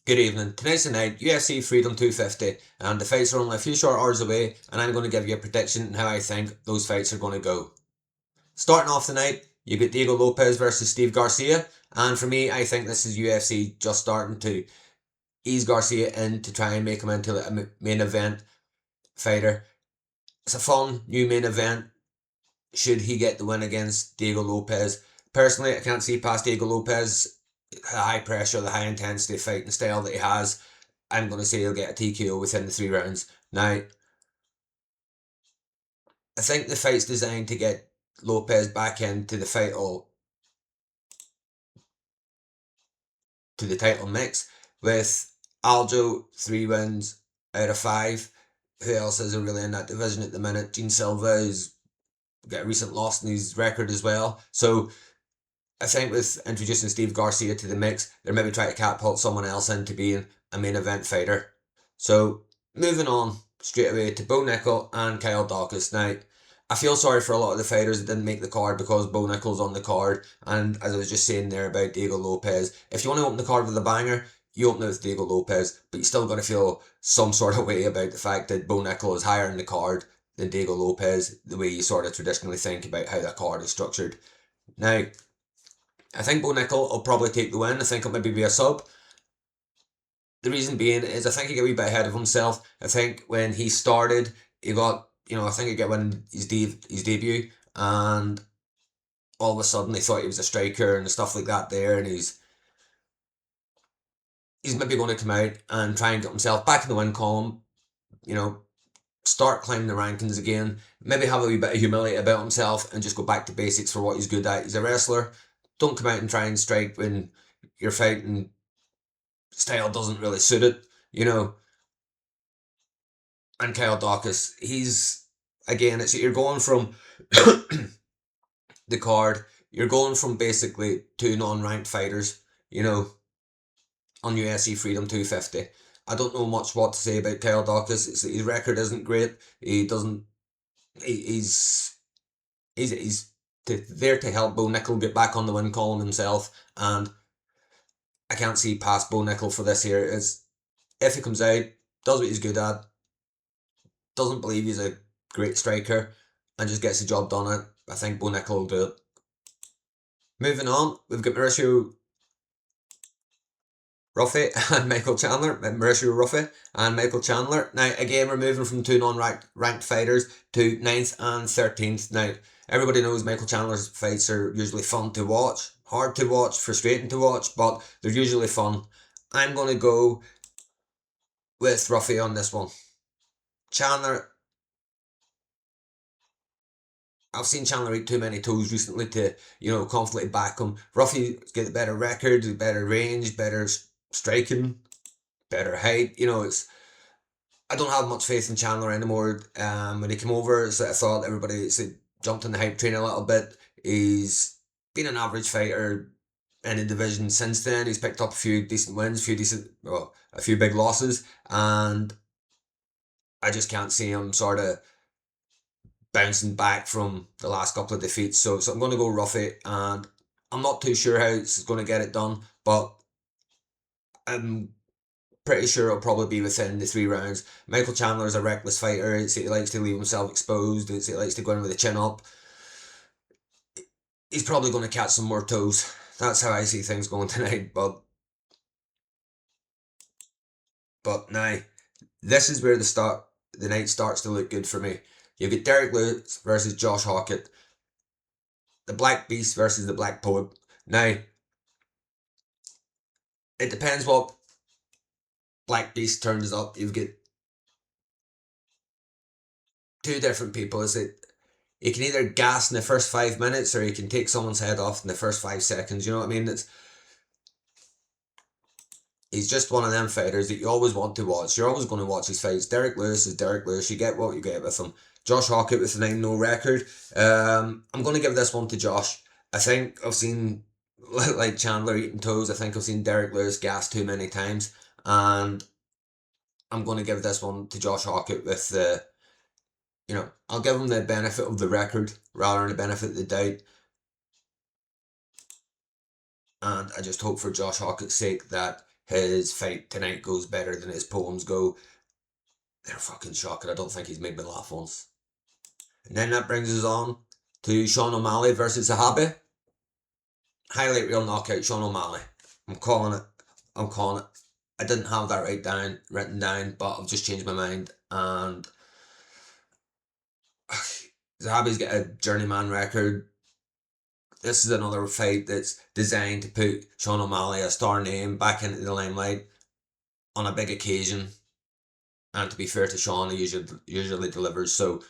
Good evening. Tonight's the night, UFC Freedom 250, and the fights are only a few short hours away, and I'm going to give you a prediction on how I think those fights are going to go. Starting off the night, you get Diego Lopez versus Steve Garcia, and for me, I think this is UFC just starting to ease Garcia in to try and make him into a main event fighter. It's a fun new main event, should he get the win against Diego Lopez. Personally, I can't see past Diego Lopez, the high pressure, the high intensity fighting style that he has. I'm going to say he'll get a TKO within the 3 rounds. Now, I think the fight's designed to get Lopez back into the title mix with Aljo 3 wins out of 5. Who else isn't really in that division at the minute? Gene Silva has got a recent loss in his record as well. So I think with introducing Steve Garcia to the mix, they're maybe trying to catapult someone else into being a main event fighter. So moving on straight away to Bo Nickel and Kyle Dawkins. Now, I feel sorry for a lot of the fighters that didn't make the card because Bo Nickel's on the card. And as I was just saying there about Diego Lopez, if you want to open the card with a banger, you open it with Diego Lopez, but you still got to feel some sort of way about the fact that Bo Nickel is higher in the card than Diego Lopez, the way you sort of traditionally think about how that card is structured. Now, I think Bo Nickel will probably take the win. I think it'll maybe be a sub. The reason being is I think he got a wee bit ahead of himself. I think when he started, he got, I think he got winning his debut, and all of a sudden they thought he was a striker and stuff like that there, and he's maybe going to come out and try and get himself back in the win column, start climbing the rankings again, maybe have a wee bit of humility about himself and just go back to basics for what he's good at. He's a wrestler. Don't come out and try and strike when your fighting style doesn't really suit it. And Kyle Dawkins, you're going from the card, you're going from basically two non-ranked fighters, on UFC Freedom 250. I don't know much what to say about Kyle Dawkins. His record isn't great. He doesn't. He's there to help Bo Nickel get back on the win column himself, and I can't see past Bo Nickel for this here. If he comes out, does what he's good at, doesn't believe he's a great striker, and just gets the job done, I think Bo Nickel will do it. Moving on, we've got Mauricio Ruffy and Michael Chandler. Mauricio Ruffy and Michael Chandler. Now, again, we're moving from two non-ranked fighters to 9th and 13th. Now, everybody knows Michael Chandler's fights are usually fun to watch. Hard to watch, frustrating to watch, but they're usually fun. I'm going to go with Ruffy on this one. Chandler, I've seen Chandler eat too many toes recently to, confidently back him. Ruffy's got a better record, better range, better striking, better height. I don't have much faith in Chandler anymore. When he came over, so I thought everybody jumped on the hype train a little bit. He's been an average fighter in the division since then. He's picked up a few decent wins, a few big losses, and I just can't see him sort of bouncing back from the last couple of defeats. So I'm going to go Ruffy, and I'm not too sure how it's going to get it done, but I'm pretty sure it'll probably be within the 3 rounds. Michael Chandler is a reckless fighter. He likes to leave himself exposed. He likes to go in with the chin up. He's probably going to catch some more toes. That's how I see things going tonight. But now, this is where the night starts to look good for me. You've got Derek Lewis versus Josh Hawkett. The Black Beast versus the Black Poet. Now, it depends what Black Beast turns up. You've got two different people. He can either gas in the first 5 minutes or he can take someone's head off in the first 5 seconds. You know what I mean? He's just one of them fighters that you always want to watch. You're always going to watch his fights. Derek Lewis is Derek Lewis. You get what you get with him. Josh Hawkett with a 9-0 record. I'm going to give this one to Josh. I think I've seen, like Chandler eating toes, I think I've seen Derek Lewis gas too many times. And I'm going to give this one to Josh Hawkett with the, I'll give him the benefit of the record rather than the benefit of the doubt. And I just hope for Josh Hawkett's sake that his fight tonight goes better than his poems go, they're fucking shocking. I don't think he's made me laugh once. And then that brings us on to Sean O'Malley versus Zahabi. Highlight reel knockout, Sean O'Malley. I'm calling it. I'm calling it. I didn't have that written down, but I've just changed my mind. And Zahabi's got a journeyman record. This is another fight that's designed to put Sean O'Malley, a star name, back into the limelight on a big occasion. And to be fair to Sean, he usually delivers. So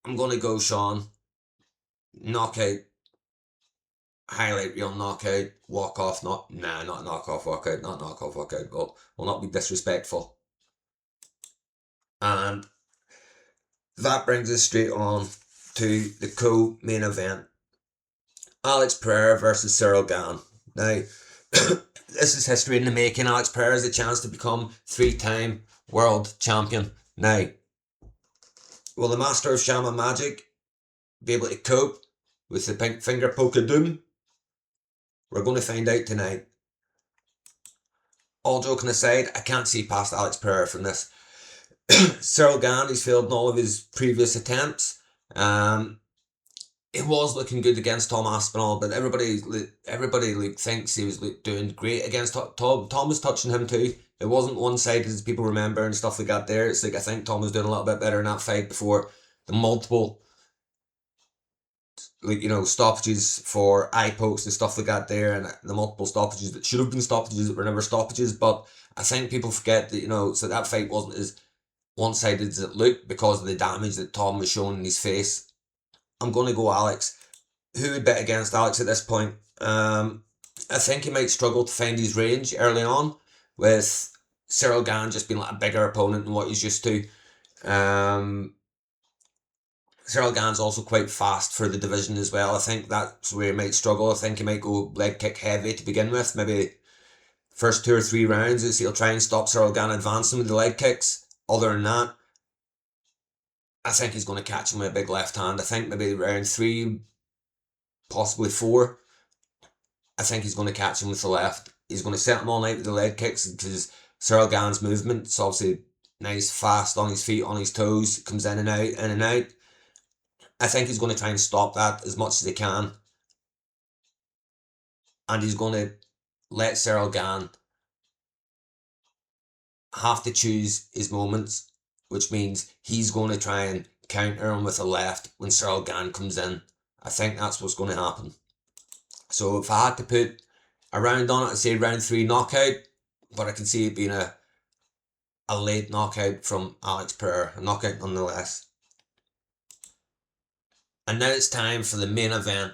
I'm going to go Sean. Knockout. Highlight reel knockout. Walk off. Not knock off walkout. Not knock off walkout. But will not be disrespectful. And that brings us straight on to the co-main event. Alex Pereira versus Cyril Gane. Now, this is history in the making. Alex Pereira has a chance to become 3-time world champion. Now, will the master of Shaman Magic be able to cope with the pink finger poke of doom? We're going to find out tonight. All joking aside, I can't see past Alex Pereira from this. Cyril Gane, he's failed in all of his previous attempts. It was looking good against Tom Aspinall, but everybody thinks he was doing great against Tom. Tom was touching him too. It wasn't one-sided as people remember and stuff like that there. It's like I think Tom was doing a little bit better in that fight before the multiple stoppages for eye pokes and stuff like that there, and the multiple stoppages that should have been stoppages that were never stoppages. But I think people forget that, so that fight wasn't as one-sided as it looked because of the damage that Tom was showing in his face. I'm going to go Alex. Who would bet against Alex at this point? I think he might struggle to find his range early on, with Cyril Gane just being like a bigger opponent than what he's used to. Cyril Gane's also quite fast for the division as well. I think that's where he might struggle. I think he might go leg kick heavy to begin with. Maybe first 2 or 3 rounds he'll try and stop Cyril Gane advancing with the leg kicks. Other than that, I think he's going to catch him with a big left hand. I think maybe round 3, possibly 4, I think he's going to catch him with the left. He's going to set him all night with the leg kicks because Cyril Gane's movement is obviously nice, fast, on his feet, on his toes, comes in and out, in and out. I think he's going to try and stop that as much as he can. And he's going to let Cyril Gane have to choose his moments, which means he's going to try and counter him with a left when Cyril Gane comes in. I think that's what's going to happen. So if I had to put a round on it, I'd say round 3 knockout, but I can see it being a late knockout from Alex Pereira, a knockout nonetheless. And now it's time for the main event.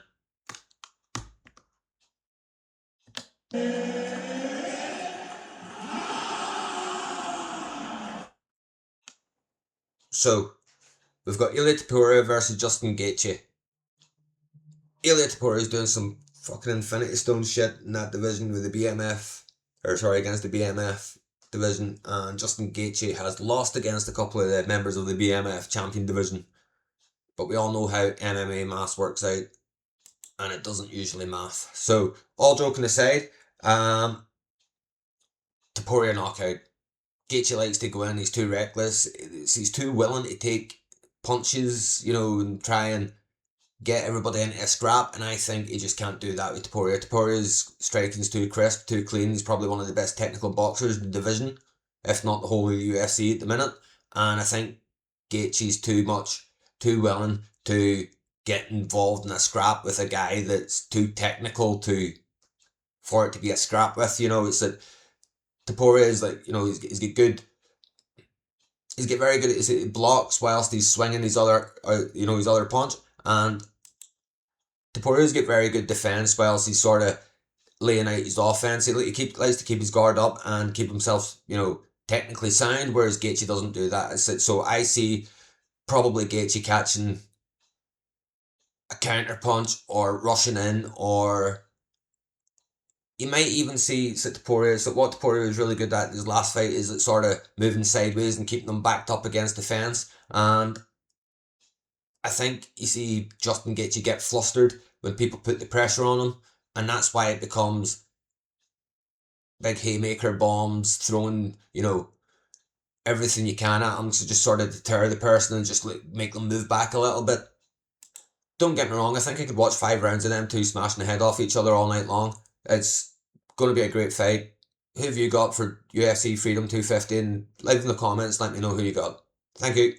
So, we've got Ilia Topuria versus Justin Gaethje. Ilia Topuria is doing some fucking Infinity Stone shit in that division with the against the BMF division, and Justin Gaethje has lost against a couple of the members of the BMF champion division. But we all know how MMA math works out, and it doesn't usually math. So, all joking aside, Topuria knockout. Gaethje likes to go in, he's too reckless, he's too willing to take punches, and try and get everybody into a scrap, and I think he just can't do that with Topuria. Topuria's striking's too crisp, too clean. He's probably one of the best technical boxers in the division, if not the whole of the UFC at the minute, and I think Gaethje's too willing to get involved in a scrap with a guy that's too technical for it to be a scrap with. It's that Topuria is he's got good. He's got very good at his blocks whilst he's swinging his other punch, and Topuria's got very good defense whilst he's sort of laying out his offense. He likes to keep his guard up and keep himself, technically sound, whereas Gaethje doesn't do that. So I see probably Gaethje catching a counter punch or rushing in, or you might even see Topuria. So what Topuria is really good at in his last fight is sort of moving sideways and keeping them backed up against the fence. And I think you see Justin Gaethje get flustered when people put the pressure on him, and that's why it becomes big haymaker bombs, throwing, everything you can at them to just sort of deter the person and just like make them move back a little bit. Don't get me wrong, I think I could watch 5 rounds of them two smashing the head off each other all night long. It's going to be a great fight. Who have you got for UFC Freedom 250? And leave in the comments, let me know who you got. Thank you.